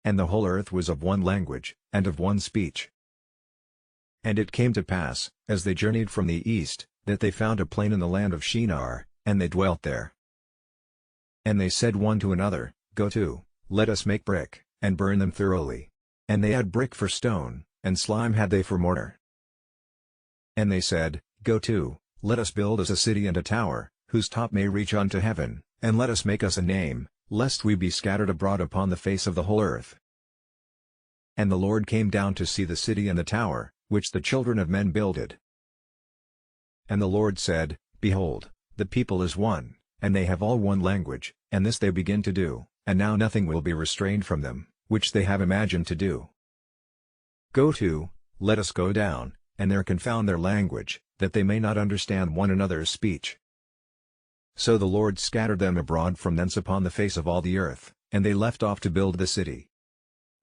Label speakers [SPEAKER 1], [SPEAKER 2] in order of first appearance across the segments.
[SPEAKER 1] And the whole earth was of one language, and of one speech. And it came to pass, as they journeyed from the east, that they found a plain in the land of Shinar, and they dwelt there. And they said one to another, Go to, let us make brick, and burn them thoroughly. And they had brick for stone, and slime had they for mortar. And they said, Go to, let us build us a city and a tower, whose top may reach unto heaven, and let us make us a name, lest we be scattered abroad upon the face of the whole earth. And the Lord came down to see the city and the tower, which the children of men builded. And the Lord said, Behold, the people is one, and they have all one language, and this they begin to do, and now nothing will be restrained from them, which they have imagined to do. Go to, let us go down, and there confound their language, that they may not understand one another's speech. So the Lord scattered them abroad from thence upon the face of all the earth, and they left off to build the city.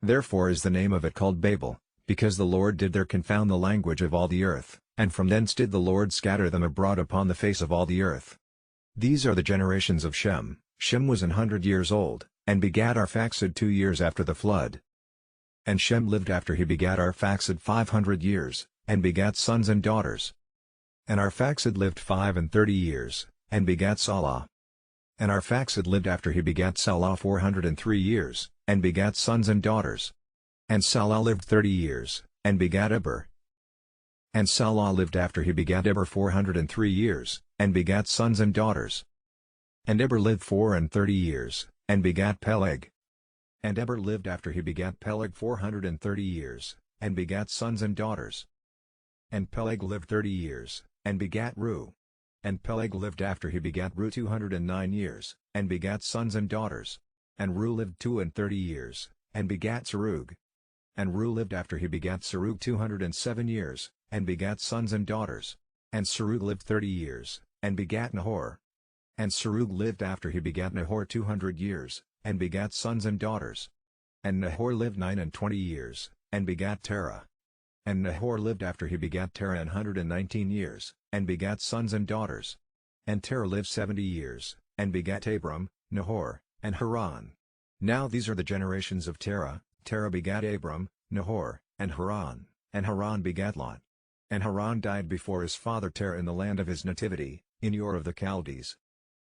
[SPEAKER 1] Therefore is the name of it called Babel, because the Lord did there confound the language of all the earth, and from thence did the Lord scatter them abroad upon the face of all the earth. These are the generations of Shem. Shem was 100 years old, and begat Arphaxad 2 years after the flood. And Shem lived after he begat Arphaxad 500 years, and begat sons and daughters. And Arphaxad lived 35 years, and begat Salah. And Arphaxad lived after he begat Salah 403 years, and begat sons and daughters. And Salah lived 30 years, and begat Eber. And Salah lived after he begat Eber 403 years, and begat sons and daughters. And Eber lived 34 years, and begat Peleg. And Eber lived after he begat Peleg 430 years, and begat sons and daughters. And Peleg lived 30 years, and begat Ru. And Peleg lived after he begat Ru 209 years, and begat sons and daughters. And Ru lived 32 years, and begat Serug. And Ru lived after he begat Serug 207 years, and begat sons and daughters. And Serug lived 30 years, and begat Nahor. And Serug lived after he begat Nahor 200 years, and begat sons and daughters. And Nahor lived 29 years, and begat Terah. And Nahor lived after he begat Terah 119 years, and begat sons and daughters. And Terah lived 70 years, and begat Abram, Nahor, and Haran. Now these are the generations of Terah. Terah begat Abram, Nahor, and Haran begat Lot. And Haran died before his father Terah in the land of his nativity, in Ur of the Chaldees.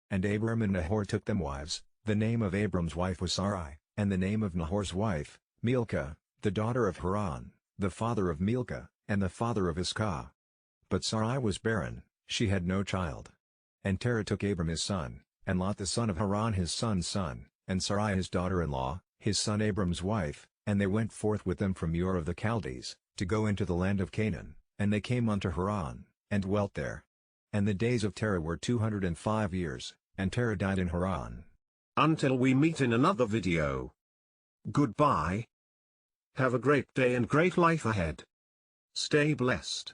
[SPEAKER 1] And Abram and Nahor took them wives. The name of Abram's wife was Sarai, and the name of Nahor's wife, Milcah, the daughter of Haran, the father of Milcah, and the father of Iscah. But Sarai was barren, she had no child. And Terah took Abram his son, and Lot the son of Haran his son's son, and Sarai his daughter-in-law, his son Abram's wife, and they went forth with them from Ur of the Chaldees, to go into the land of Canaan, and they came unto Haran, and dwelt there. And the days of Terah were 205 years, and Terah died in Haran.
[SPEAKER 2] Until we meet in another video. Goodbye. Have a great day and great life ahead. Stay blessed.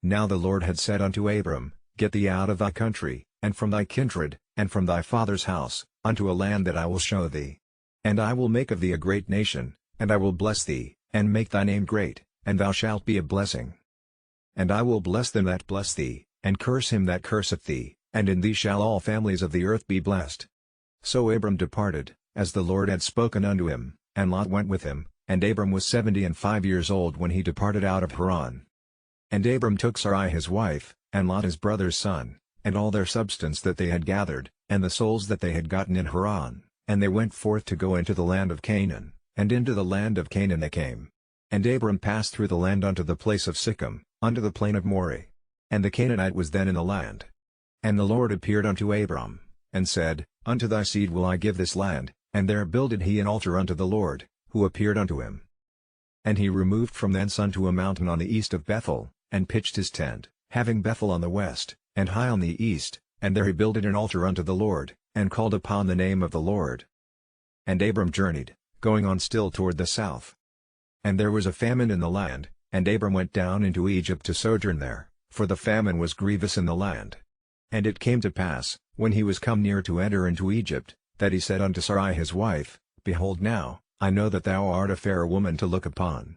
[SPEAKER 1] Now the Lord had said unto Abram, Get thee out of thy country, and from thy kindred, and from thy father's house, unto a land that I will show thee. And I will make of thee a great nation, and I will bless thee, and make thy name great, and thou shalt be a blessing. And I will bless them that bless thee, and curse him that curseth thee, and in thee shall all families of the earth be blessed. So Abram departed, as the Lord had spoken unto him, and Lot went with him, and Abram was 75 years old when he departed out of Haran. And Abram took Sarai his wife, and Lot his brother's son, and all their substance that they had gathered, and the souls that they had gotten in Haran, and they went forth to go into the land of Canaan, and into the land of Canaan they came. And Abram passed through the land unto the place of Sichem, unto the plain of Moreh. And the Canaanite was then in the land. And the Lord appeared unto Abram, and said, Unto thy seed will I give this land, and there builded he an altar unto the Lord, who appeared unto him. And he removed from thence unto a mountain on the east of Bethel, and pitched his tent, having Bethel on the west, and Hai on the east, and there he builded an altar unto the Lord, and called upon the name of the Lord. And Abram journeyed, going on still toward the south. And there was a famine in the land, and Abram went down into Egypt to sojourn there, for the famine was grievous in the land. And it came to pass, when he was come near to enter into Egypt, that he said unto Sarai his wife, Behold now, I know that thou art a fair woman to look upon.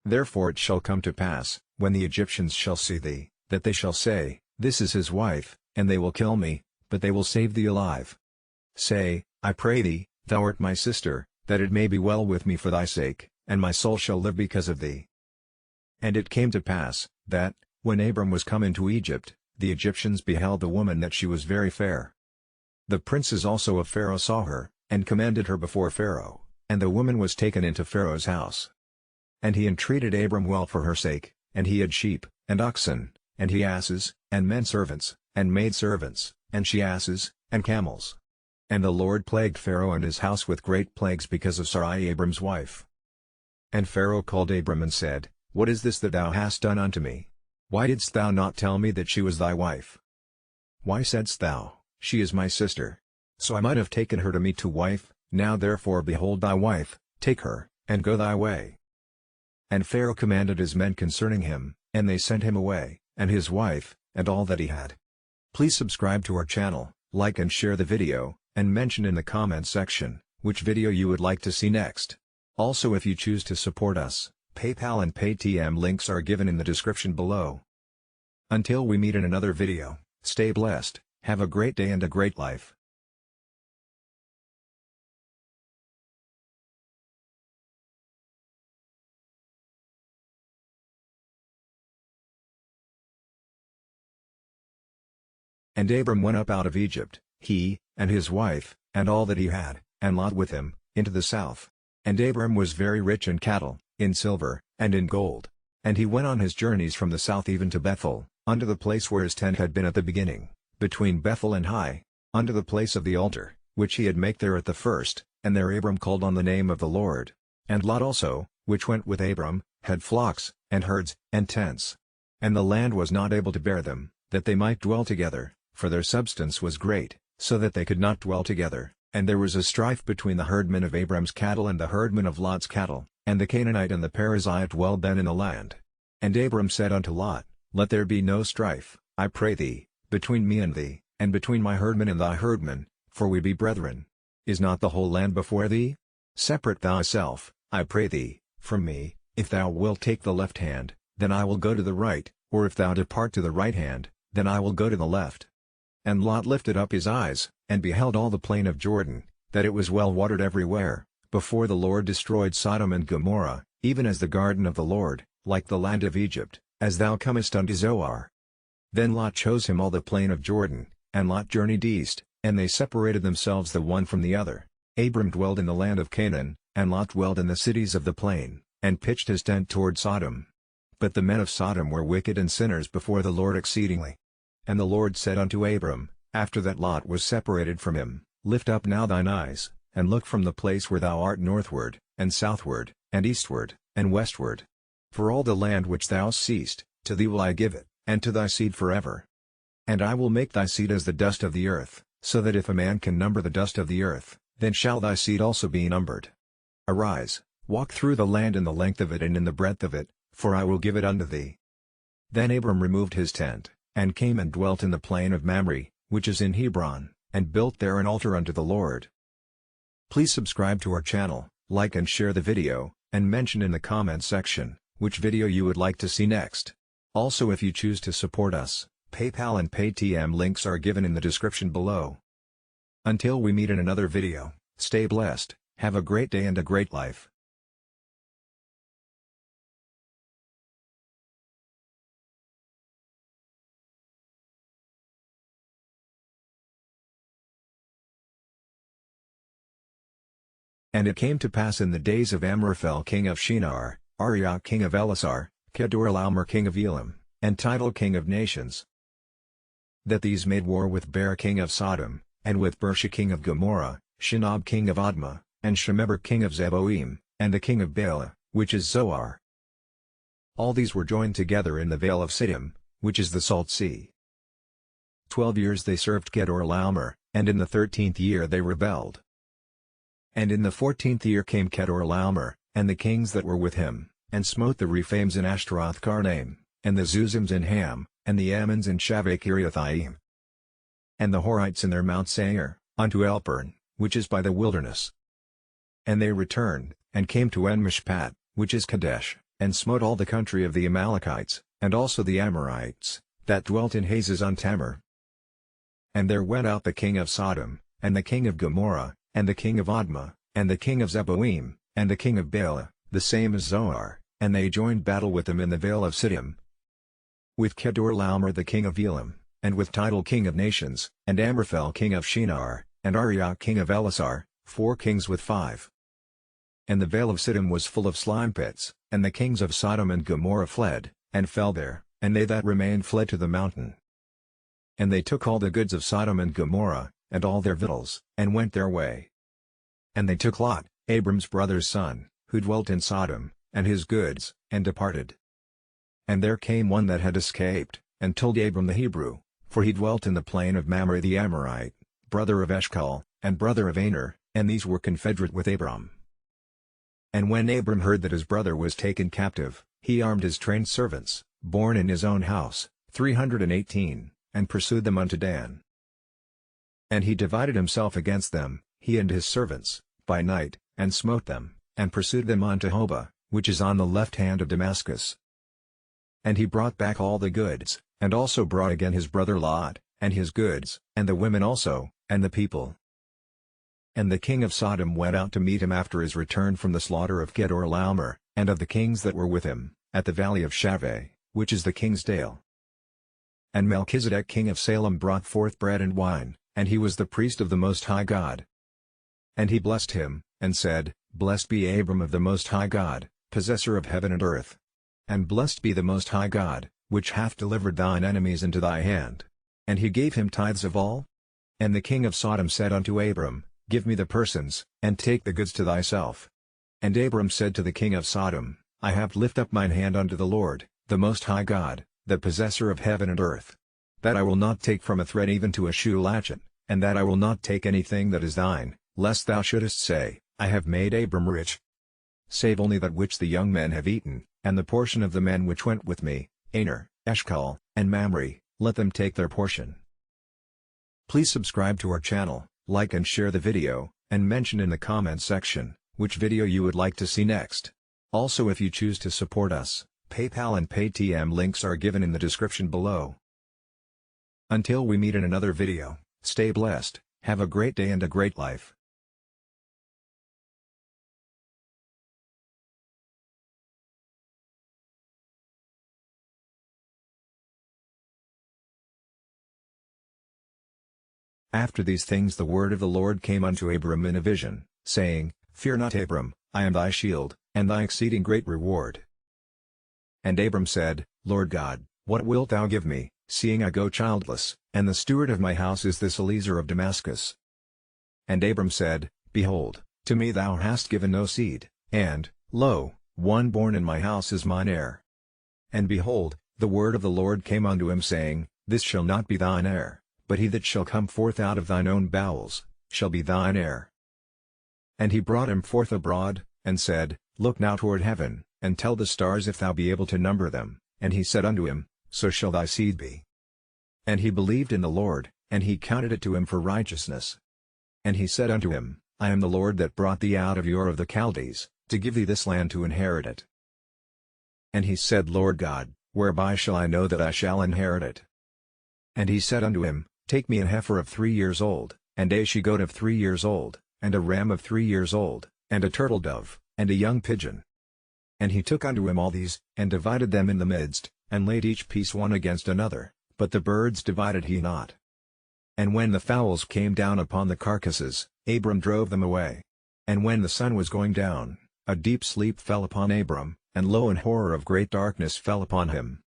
[SPEAKER 1] Therefore it shall come to pass, when the Egyptians shall see thee, that they shall say, This is his wife, and they will kill me, but they will save thee alive. Say, I pray thee, thou art my sister, that it may be well with me for thy sake, and my soul shall live because of thee. And it came to pass, that, when Abram was come into Egypt, the Egyptians beheld the woman that she was very fair. The princes also of Pharaoh saw her, and commended her before Pharaoh, and the woman was taken into Pharaoh's house. And he entreated Abram well for her sake, and he had sheep, and oxen, and he asses, and men servants, and maidservants, and she asses, and camels. And the Lord plagued Pharaoh and his house with great plagues because of Sarai Abram's wife. And Pharaoh called Abram and said, What is this that thou hast done unto me? Why didst thou not tell me that she was thy wife? Why saidst thou, She is my sister? So I might have taken her to me to wife. Now therefore behold thy wife, take her, and go thy way. And Pharaoh commanded his men concerning him, and they sent him away, and his wife, and all that he had. Please subscribe to our channel, like and share the video, and mention in the comments section, which video you would like to see next. Also if you choose to support us, PayPal and Paytm links are given in the description below. Until we meet in another video, stay blessed, have a great day and a great life. And Abram went up out of Egypt, he, and his wife, and all that he had, and Lot with him, into the south. And Abram was very rich in cattle, in silver, and in gold. And he went on his journeys from the south even to Bethel, unto the place where his tent had been at the beginning, between Bethel and Hai, unto the place of the altar, which he had made there at the first, and there Abram called on the name of the Lord. And Lot also, which went with Abram, had flocks, and herds, and tents. And the land was not able to bear them, that they might dwell together, for their substance was great, so that they could not dwell together, and there was a strife between the herdmen of Abram's cattle and the herdmen of Lot's cattle, and the Canaanite and the Perizzite dwelled then in the land. And Abram said unto Lot, Let there be no strife, I pray thee, between me and thee, and between my herdmen and thy herdmen, for we be brethren. Is not the whole land before thee? Separate thyself, I pray thee, from me. If thou wilt take the left hand, then I will go to the right, or if thou depart to the right hand, then I will go to the left. And Lot lifted up his eyes, and beheld all the plain of Jordan, that it was well watered everywhere, before the Lord destroyed Sodom and Gomorrah, even as the garden of the Lord, like the land of Egypt, as thou comest unto Zoar. Then Lot chose him all the plain of Jordan, and Lot journeyed east, and they separated themselves the one from the other. Abram dwelled in the land of Canaan, and Lot dwelled in the cities of the plain, and pitched his tent toward Sodom. But the men of Sodom were wicked and sinners before the Lord exceedingly. And the Lord said unto Abram, after that Lot was separated from him, Lift up now thine eyes, and look from the place where thou art northward, and southward, and eastward, and westward. For all the land which thou seest, to thee will I give it, and to thy seed forever. And I will make thy seed as the dust of the earth, so that if a man can number the dust of the earth, then shall thy seed also be numbered. Arise, walk through the land in the length of it and in the breadth of it, for I will give it unto thee. Then Abram removed his tent, and came and dwelt in the plain of Mamre, which is in Hebron, and built there an altar unto the Lord. Please subscribe to our channel, like and share the video, and mention in the comments section, which video you would like to see next. Also if you choose to support us, PayPal and Paytm links are given in the description below. Until we meet in another video, stay blessed, have a great day and a great life. And it came to pass in the days of Amraphel king of Shinar, Arioch king of Elasar, Kedorlaomer king of Elam, and Tidal king of nations, that these made war with Ber king of Sodom, and with Bersha king of Gomorrah, Shinab king of Admah, and Shemeber king of Zeboim, and the king of Bela, which is Zoar. All these were joined together in the vale of Siddim, which is the salt sea. 12 years they served Kedorlaomer, and in the 13th year they rebelled. And in the 14th year came Kedorlaomer, and the kings that were with him, and smote the Rephaims in Ashtaroth Karnaim, and the Zuzims in Ham, and the Ammons in Shaveh Kiriathaim, and the Horites in their Mount Seir, unto Elpern, which is by the wilderness. And they returned, and came to En-Mishpat, which is Kadesh, and smote all the country of the Amalekites, and also the Amorites, that dwelt in Hazazon-Tamar. And there went out the king of Sodom, and the king of Gomorrah, and the king of Admah, and the king of Zeboim, and the king of Bela, the same as Zoar, and they joined battle with them in the vale of Siddim. With Kedorlaomer the king of Elam, and with Tidal king of nations, and Amraphel king of Shinar, and Arioch king of Elasar, 4 kings with 5. And the vale of Siddim was full of slime pits, and the kings of Sodom and Gomorrah fled, and fell there, and they that remained fled to the mountain. And they took all the goods of Sodom and Gomorrah, and all their victuals, and went their way. And they took Lot, Abram's brother's son, who dwelt in Sodom, and his goods, and departed. And there came one that had escaped, and told Abram the Hebrew, for he dwelt in the plain of Mamre the Amorite, brother of Eshcol, and brother of Aner, and these were confederate with Abram. And when Abram heard that his brother was taken captive, he armed his trained servants, born in his own house, 318, and pursued them unto Dan. And he divided himself against them, he and his servants, by night, and smote them, and pursued them unto Hobah, which is on the left hand of Damascus. And he brought back all the goods, and also brought again his brother Lot, and his goods, and the women also, and the people. And the king of Sodom went out to meet him after his return from the slaughter of Kedorlaomer, and of the kings that were with him, at the valley of Shaveh, which is the king's dale. And Melchizedek king of Salem brought forth bread and wine, and he was the priest of the Most High God. And he blessed him, and said, Blessed be Abram of the Most High God, possessor of heaven and earth. And blessed be the Most High God, which hath delivered thine enemies into thy hand. And he gave him tithes of all. And the king of Sodom said unto Abram, Give me the persons, and take the goods to thyself. And Abram said to the king of Sodom, I have lift up mine hand unto the Lord, the Most High God, the possessor of heaven and earth, that I will not take from a thread even to a shoe latchet, and that I will not take anything that is thine, lest thou shouldest say, I have made Abram rich. Save only that which the young men have eaten, and the portion of the men which went with me, Aner, Eshcol, and Mamre, let them take their portion. Please subscribe to our channel, like and share the video, and mention in the comments section, which video you would like to see next. Also, if you choose to support us, PayPal and Paytm links are given in the description below. Until we meet in another video, stay blessed, have a great day and a great life. After these things the word of the Lord came unto Abram in a vision, saying, Fear not, Abram, I am thy shield, and thy exceeding great reward. And Abram said, Lord God, what wilt thou give me, seeing I go childless, and the steward of my house is this Eliezer of Damascus? And Abram said, Behold, to me thou hast given no seed, and, lo, one born in my house is mine heir. And behold, the word of the Lord came unto him saying, This shall not be thine heir, but he that shall come forth out of thine own bowels, shall be thine heir. And he brought him forth abroad, and said, Look now toward heaven, and tell the stars if thou be able to number them, and he said unto him, So shall thy seed be. And he believed in the Lord, and he counted it to him for righteousness. And he said unto him, I am the Lord that brought thee out of Ur of the Chaldees, to give thee this land to inherit it. And he said, Lord God, whereby shall I know that I shall inherit it? And he said unto him, Take me an heifer of 3 years old, and a she-goat of 3 years old, and a ram of 3 years old, and a turtle-dove, and a young pigeon. And he took unto him all these, and divided them in the midst, and laid each piece one against another, but the birds divided he not. And when the fowls came down upon the carcasses, Abram drove them away. And when the sun was going down, a deep sleep fell upon Abram, and lo, an horror of great darkness fell upon him.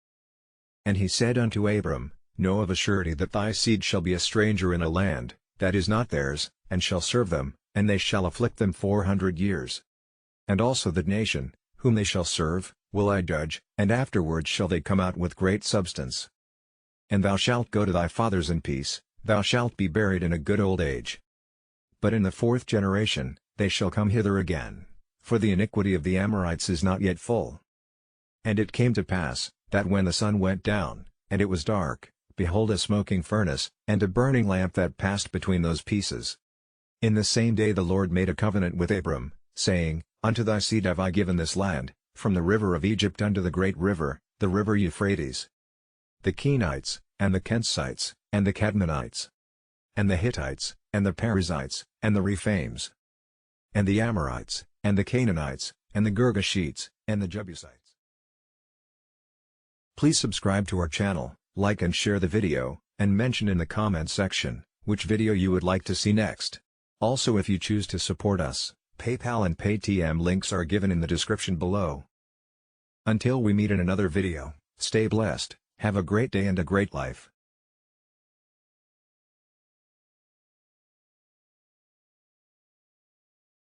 [SPEAKER 1] And he said unto Abram, Know of a surety that thy seed shall be a stranger in a land, that is not theirs, and shall serve them, and they shall afflict them 400 years. And also that nation, whom they shall serve, will I judge, and afterward shall they come out with great substance. And thou shalt go to thy fathers in peace, thou shalt be buried in a good old age. But in the 4th generation, they shall come hither again, for the iniquity of the Amorites is not yet full. And it came to pass, that when the sun went down, and it was dark, behold a smoking furnace, and a burning lamp that passed between those pieces. In the same day the Lord made a covenant with Abram, saying, Unto thy seed have I given this land, from the river of Egypt unto the great river, the river Euphrates. The Kenites, and the Kenzites, and the Cadmonites, and the Hittites, and the Perizzites, and the Rephaims, and the Amorites, and the Canaanites, and the Girgashites, and the Jebusites. Please subscribe to our channel, like and share the video, and mention in the comment section which video you would like to see next. Also, if you choose to support us, PayPal and Paytm links are given in the description below. Until we meet in another video, stay blessed, have a great day and a great life.